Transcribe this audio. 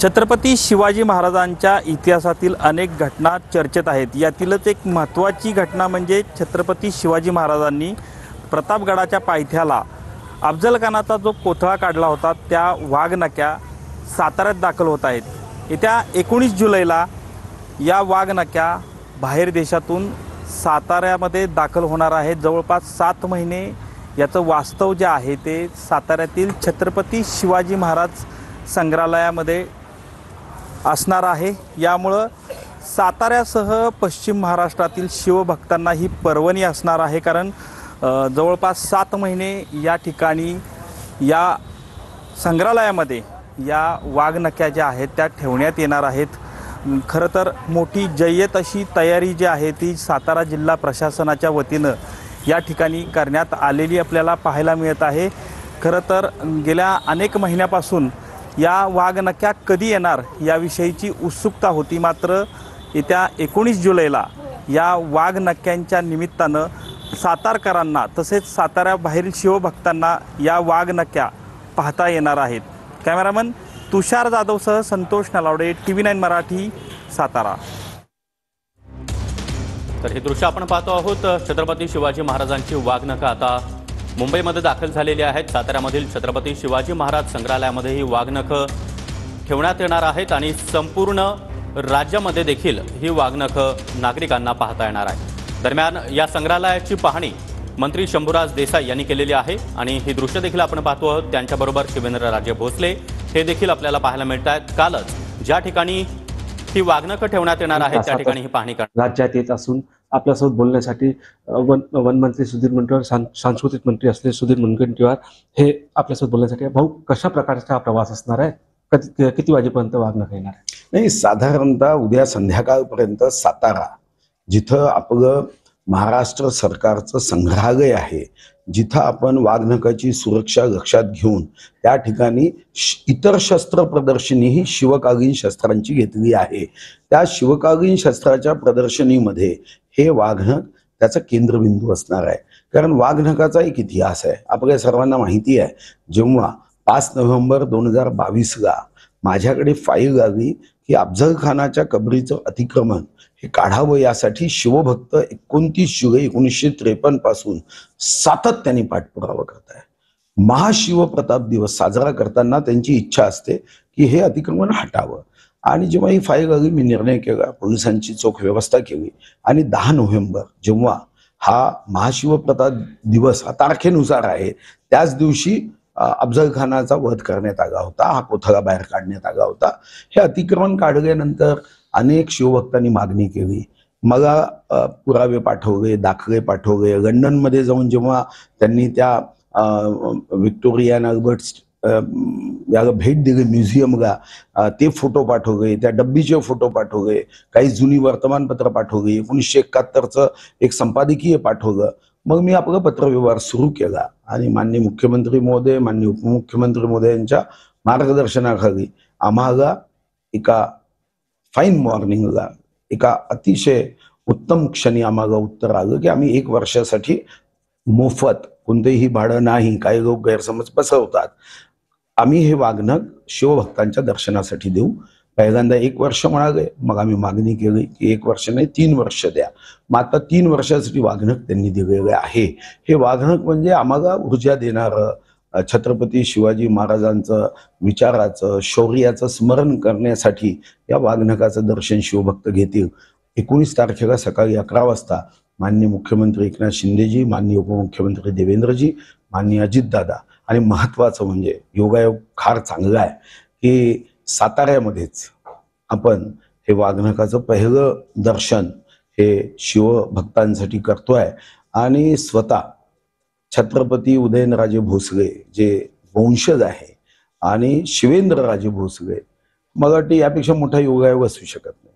छत्रपती शिवाजी महाराजांच्या इतिहासातील अनेक घटना चर्चेत आहेत। यातीलच एक महत्त्वाची घटना म्हणजे छत्रपती शिवाजी महाराजांनी प्रतापगडाच्या पायथ्याला अफजलखानाचा जो कोथळा काढला होता त्या वाघनक्या साताऱ्यात दाखल होत आहेत। येत्या 19 जुलैला या वाघनक्या बाहेर देशातून साताऱ्यामध्ये दाखल होणार आहेत। जवळपास 7 महिने याचं वास्तव जे आहे ते साताऱ्यातील छत्रपती शिवाजी महाराज संग्रहालयामध्ये असणार आहे। यामुळे साताऱ्यासह पश्चिम महाराष्ट्रातील शिवभक्तांना ही पर्वणी असणार आहे, कारण जवळपास 7 महिने या ठिकाणी या संग्रहालयामध्ये या वाघनक्या ज्या आहेत त्या ठेवण्यात येणार आहेत। खरं तर मोठी जय्यत अशी तयारी जी आहे ती सातारा जिल्हा प्रशासनाच्या वतीनं या ठिकाणी करण्यात आलेली आपल्याला पाहायला मिळत आहे। खरं तर गेल्या अनेक महिन्यापासून या वाघनक्या कधी येणार याविषयीची उत्सुकता होती, मात्र येत्या 19 जुलैला या वाघनक्यांच्या निमित्तानं सातारकरांना तसेच साताऱ्याबाहेरील शिवभक्तांना या वाघनक्या पाहता येणार आहेत। कॅमेरामन तुषार जाधवसह संतोष नलावडे, TV9 मराठी, सातारा। तर हे दृश्य आपण पाहतो आहोत। छत्रपती शिवाजी महाराजांची वाघनखं आता मुंबईमध्ये दाखल झालेली आहेत। साताऱ्यामधील छत्रपती शिवाजी महाराज संग्रहालयामध्ये ही वाघनखं ठेवण्यात येणार आहेत आणि संपूर्ण राज्यामध्ये देखील ही वाघनखं नागरिकांना पाहता येणार आहे। दरम्यान या संग्रहालयाची पाहणी मंत्री शंभूराज देसाई यांनी केलेली आहे आणि ही दृश्य देखील आपण पाहतो आहोत। त्यांच्याबरोबर शिवेंद्रराजे भोसले हे देखील आपल्याला पाहायला मिळत आहेत। कालच ज्या ठिकाणी ही वाघनखं ठेवण्यात येणार आहेत त्या ठिकाणी ही पाहणी करण्यात राज्यात येत असून आपल्यासोबत बोलण्यासाठी वन मंत्री सुधीर मुनगंटीवार, सांस्कृतिक मंत्री असले सुधीर मुनगंटीवार हे आपल्यासोबत बोलण्यासाठी। भाऊ, कशा प्रकारचा हा प्रवास असणार आहे? किती वाजेपर्यंत वाघनखं येणार आहे? नाही, साधारणतः उद्या संध्याकाळपर्यंत सातारा, जिथं आपलं महाराष्ट्र सरकारचं संग्रहालय आहे, जिथं आपण वाघनखाची सुरक्षा लक्षात घेऊन त्या ठिकाणी इतर शस्त्र प्रदर्शनी ही शिवकालीन शस्त्रांची घेतली आहे। त्या शिवकालीन शस्त्राच्या प्रदर्शनीमध्ये हे वाघनख त्याचा केंद्रबिंदू असणार आहे। कारण वाघनखाचा एक इतिहास आहे, आपल्या सर्वांना माहिती आहे। जेव्हा 5 नोव्हेंबर 2022ला माझ्याकडे फाईल आली की अफजल खानाच्या कबरीचं अतिक्रमण हे काढावं, यासाठी शिवभक्त 29 जुलै 1953 पासून सातत्याने पाठपुरावा करत आहे। महाशिवप्रताप दिवस साजरा करताना त्यांची इच्छा असते की हे अतिक्रमण हटावं। आणि जेव्हा ही फाईल आली, मी निर्णय केला, पोलिसांची चोख व्यवस्था केली आणि 10 नोव्हेंबर जेव्हा हा महाशिवप्रताप दिवस हा तारखेनुसार आहे, त्याच दिवशी अफजल खानाचा वध करण्यात आला होता, हा कोथळा बाहेर काढण्यात आला होता। हे अतिक्रमण काढल्यानंतर अनेक शिवभक्तांनी मागणी केली, मला पुरावे पाठवले, दाखले पाठवले। लंडनमध्ये जाऊन जेव्हा त्यांनी त्या व्हिक्टोरिया अँड अल्बर्ट याला भेट दिली म्युझियमला, ते फोटो पाठवले, त्या डब्बीचे फोटो पाठवले, काही जुनी वर्तमानपत्र पाठवली, 1971चं एक संपादकीय पाठवलं। मग मी आपला पत्रव्यवहार सुरू केला आणि माननीय मुख्यमंत्री महोदय, माननीय उपमुख्यमंत्री महोदय यांच्या मार्गदर्शनाखाली आम्हाला एका फाईन मॉर्निंगला, एका अतिशय उत्तम क्षणी आम्हाला उत्तर आलं की आम्ही 1 वर्षासाठी मोफत, कोणतेही भाडं नाही, काही लोक गैरसमज पसरवतात, आम्ही हे वाघनख शिवभक्तांच्या दर्शनासाठी देऊ। पहिल्यांदा 1 वर्ष म्हणाले, मग आम्ही मागणी केली की 1 वर्ष नाही 3 वर्ष द्या। मग आता 3 वर्षासाठी वाघनख त्यांनी दिलेले आहे। हे वाघनख म्हणजे आम्हाला ऊर्जा देणारं, छत्रपती शिवाजी महाराजांचं विचाराचं, शौर्याचं स्मरण करण्यासाठी या वाघनखाचं दर्शन शिवभक्त घेतील। 19 तारखेला सकाळी 11 वाजता माननीय मुख्यमंत्री एकनाथ शिंदेजी, माननीय उपमुख्यमंत्री देवेंद्रजी, माननीय अजितदादा आणि महत्त्वाचं म्हणजे योगायोग फार चांगला आहे की साताऱ्यामध्येच आपण हे वाघनखाचं पहिलं दर्शन हे शिवभक्तांसाठी करतोय। आणि स्वतः छत्रपती उदयनराजे भोसले जे वंशज आहे आणि शिवेंद्रराजे भोसले, मला वाटते यापेक्षा मोठा योगायोग असू शकत नाही।